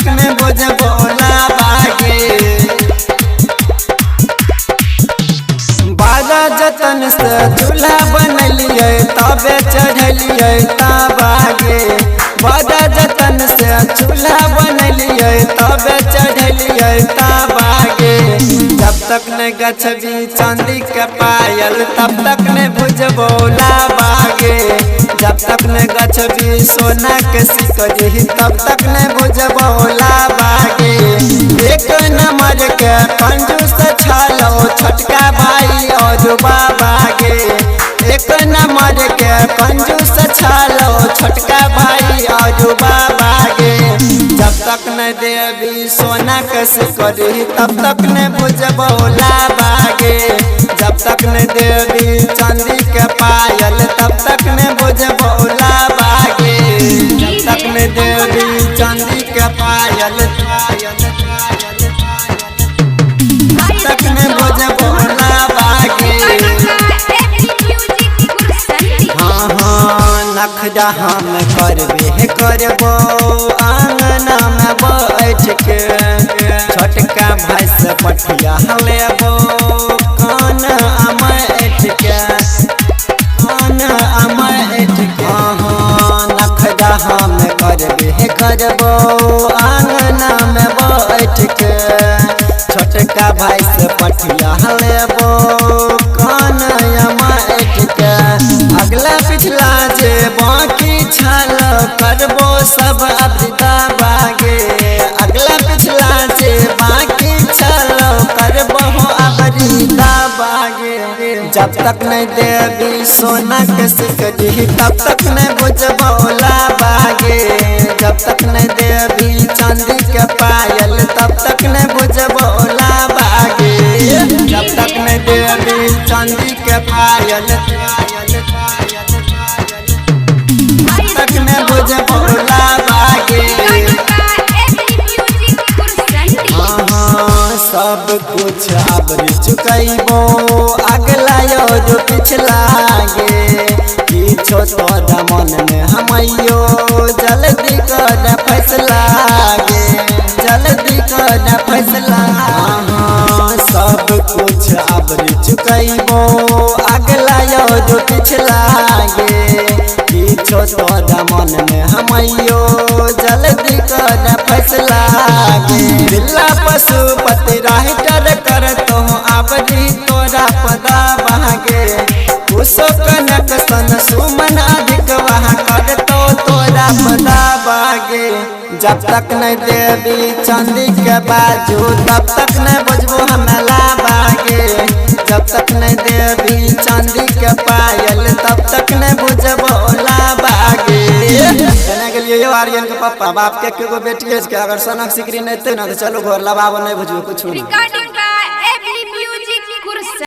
तक ने बुझबो लागे। बड़ा जतन से दूल्हा बनलिए तबे चढ़लिए तबागे। बड़ा जतन से चूल्हा बनलिए तबे चढ़लिए तबागे। जब तक ने गछबी चांदी के पायल तब तक ने बुझबो लागे। जब तक ने गछबी सोना के सिकड़ी तब तक ने बुझबो लागे। एक नंबर के कंजूस छालो छोटका भाई और बाबा गे। एक नंबर के कंजूस छालो छोटका भाई और बाबा गे। जब तक न देवी सोना के सिकड़ी तब तक न बुझबो लागे। जब तक न देवी चांदी के पायल तब तक न बुझबो लागे। जब तक न देवी चांदी के पायल तक ने बुझबो लागे। हाँ हाँ नखदा हम करबो आंगना में बैठ के। छोटका भाई से पठिया लेबो कान अमैठ के। कान अमैठ के हाँ हाँ नखदा हम करबो आंगना में बैठ के। छोटका भाई से पठिया लेबो कान अमैठ के। अगला पिछला जे बाकी छाल करबो सब अबदा बागे। अगला पिछला जे बाकी छाल करबो अबदा बागे। जब तक नहीं देवी सोना के सिकड़ी तब तक नहीं बुझबो लागे। जब तक नहीं देवी चांदी के पायल तब तक नहीं बुझबो लागे। जब तक नहीं देवी चांदी के पायल तक ने बुझबो लागे। हाँ हाँ सब कुछ आबरी चुकैबो अगला यो जो पिछला गे। किछो तोरा मन में हमयो जल्दी कर फैसला गे। जल्दी कर फैसला हाँ हाँ सब कुछ आबरी चुकैबो अगला यो जो पिछला गे। किछो तोरा मन में हमयो जल्दी कर फैसला गे। बिल्ला पशुपति राइटर कर तो आबरी तोरा पदा बहागे। उसो कनक सन सुमन अधिक वहाँ कर तो तोरा पदा बागे। जब तक नहीं देवी चांदी के बाजू तब तक नहीं बुझबो हमला बागे। जब तक नहीं देवी चांदी के पायल तब तक नहीं बुझबो लागे। कहने के लिए आर्यन के पापा बाप के बेटी है अगर सोना सिकरी नहीं थे ना तो चलो घर लबाबो नहीं बुझबो कुछ।